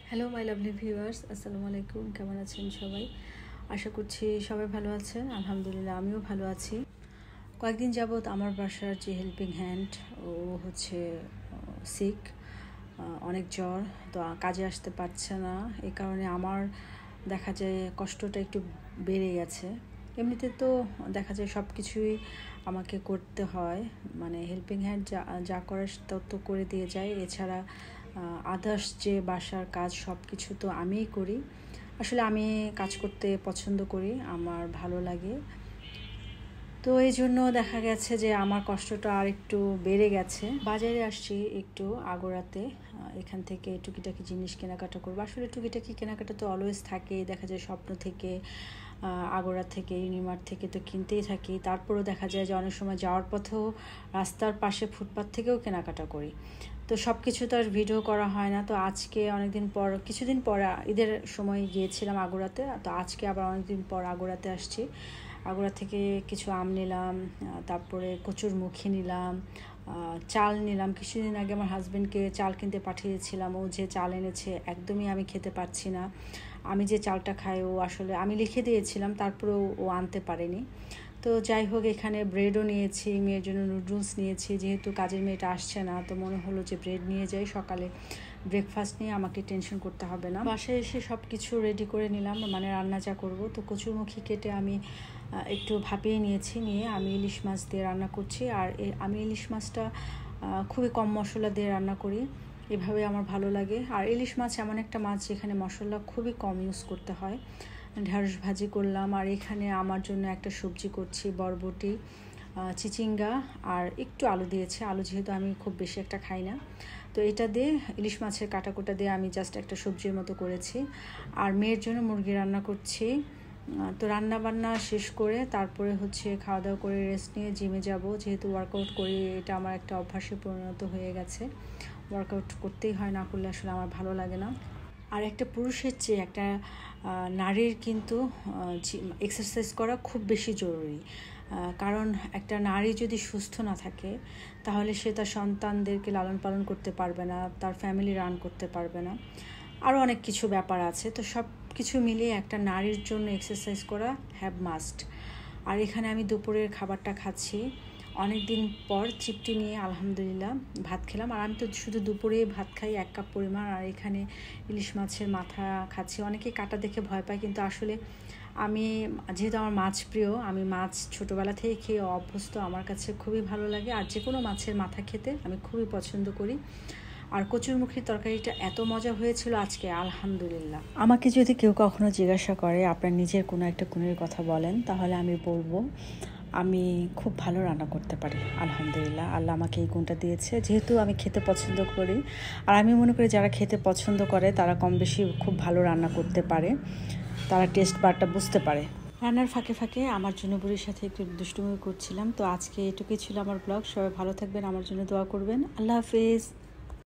Hello my lovely viewers, আসসালামু আলাইকুম। কেমন আছেন সবাই? আশা করছি সবাই ভালো আছেন। আলহামদুলিল্লাহ আমিও ভালো আছি। কয়েকদিন যাবৎ আমার বাসার যে হেল্পিং হ্যান্ড ও হচ্ছে সিক, অনেক জ্বর, তো কাজে আসতে পারছে না। এই কারণে আমার দেখা যায় কষ্টটা একটু বেড়ে গেছে। এমনিতে তো দেখা যায় সব কিছুই আমাকে করতে হয়, মানে হেল্পিং হ্যান্ড যা যা করার তত করে দিয়ে যায়। এছাড়া আদার্স যে বাসার কাজ সব কিছু তো আমিই করি। আসলে আমি কাজ করতে পছন্দ করি, আমার ভালো লাগে। তো এই জন্য দেখা গেছে যে আমার কষ্টটা আর একটু বেড়ে গেছে। বাজারে আসছি একটু আগোড়াতে, এখান থেকে টুকিটাকি জিনিস কেনাকাটা করবো। আসলে টুকিটাকি কেনাকাটা তো অলওয়েজ থাকে, দেখা যায় স্বপ্ন থেকে, আগোড়া থেকে, ইউনিমার্ট থেকে তো কিনতেই থাকি। তারপরেও দেখা যায় যে অনেক সময় যাওয়ার পথেও রাস্তার পাশে ফুটপাথ থেকেও কেনাকাটা করি। তো সব কিছু তো আর ভিডিও করা হয় না। তো আজকে কিছুদিন পর ঈদের সময় গিয়েছিলাম আগোড়াতে, তো আজকে আবার অনেকদিন পর আগোড়াতে আসছি। আগোড়া থেকে কিছু আম নিলাম, তারপরে কচুরমুখী নিলাম, চাল নিলাম। কিছুদিন আগে আমার হাজব্যান্ডকে চাল কিনতে পাঠিয়েছিলাম, ও যে চাল এনেছে একদমই আমি খেতে পারছি না। আমি যে চালটা খাই ও আসলে আমি লিখে দিয়েছিলাম, তারপরেও ও আনতে পারেনি। তো যাই হোক, এখানে ব্রেডও নিয়েছি, মেয়ের জন্য নুডলস নিয়েছি। যেহেতু কাজের মেয়েটা আসছে না, তো মনে হলো যে ব্রেড নিয়ে যাই, সকালে ব্রেকফাস্ট নিয়ে আমাকে টেনশন করতে হবে না। বাসায় এসে সব কিছু রেডি করে নিলাম, মানে রান্না যা করব। তো কচুরমুখী কেটে আমি একটু ভাপিয়ে নিয়ে আমি ইলিশ মাছ দিয়ে রান্না করছি। আর আমি ইলিশ মাছটা খুবই কম মশলা দিয়ে রান্না করি, এভাবে আমার ভালো লাগে। আর ইলিশ মাছ এমন একটা মাছ যেখানে মশলা খুবই কম ইউজ করতে হয়। ঢেঁড়স ভাজি করলাম, আর এখানে আমার জন্য একটা সবজি করছি, বরবটি, চিচিঙ্গা আর একটু আলু দিয়েছে। আলু যেহেতু আমি খুব বেশি একটা খাই না, তো এটা দিয়ে ইলিশ মাছের কাটাকুটা দিয়ে আমি জাস্ট একটা সবজির মতো করেছি। আর মেয়ের জন্য মুরগি রান্না করছি। তো রান্না বান্না শেষ করে তারপরে হচ্ছে খাওয়া দাওয়া করে রেস্ট নিয়ে জিমে যাব, যেহেতু ওয়ার্কআউট করি। এটা আমার একটা অভ্যাসে পরিণত হয়ে গেছে, ওয়ার্কআউট করতেই হয়, না করলে আসলে আমার ভালো লাগে না। আর একটা পুরুষের চেয়ে একটা নারীর কিন্তু এক্সারসাইজ করা খুব বেশি জরুরি। কারণ একটা নারী যদি সুস্থ না থাকে, তাহলে সে তার সন্তানদেরকে লালন পালন করতে পারবে না, তার ফ্যামিলি রান করতে পারবে না, আরও অনেক কিছু ব্যাপার আছে। তো সব কিছু মিলিয়ে একটা নারীর জন্য এক্সারসাইজ করা হ্যাভ মাস্ট। আর এখানে আমি দুপুরের খাবারটা খাচ্ছি, অনেক দিন পর চিপটি নিয়ে আলহামদুলিল্লাহ ভাত খেলাম। আর আমি তো শুধু দুপুরে ভাত খাই 1 কাপ পরিমাণ। আর এখানে ইলিশ মাছের মাথা খাচ্ছি। অনেকেই কাটা দেখে ভয় পায়, কিন্তু আসলে আমি, যেহেতু আমার মাছ প্রিয়, আমি মাছ ছোটোবেলা থেকে খেয়ে অভ্যস্ত, আমার কাছে খুবই ভালো লাগে। আর যে কোনো মাছের মাথা খেতে আমি খুবই পছন্দ করি। আর কচুরমুখির তরকারিটা এত মজা হয়েছিল আজকে, আলহামদুলিল্লাহ। আমাকে যদি কেউ কখনো জিজ্ঞাসা করে আপনার নিজের কোনো একটা গুণের কথা বলেন, তাহলে আমি বলবো আমি খুব ভালো রান্না করতে পারি। আলহামদুলিল্লাহ, আল্লাহ আমাকে এই গুণটা দিয়েছে, যেহেতু আমি খেতে পছন্দ করি। আর আমি মনে করি যারা খেতে পছন্দ করে তারা কম বেশি খুব ভালো রান্না করতে পারে, তারা টেস্ট বারটা বুঝতে পারে। রান্নার ফাঁকে ফাঁকে আমার জন্য বুড়ির সাথে একটু দুষ্টুমি করছিলাম। তো আজকে এটুকুই ছিল আমার ব্লগ। সবাই ভালো থাকবেন, আমার জন্য দোয়া করবেন। আল্লাহ হাফেজ।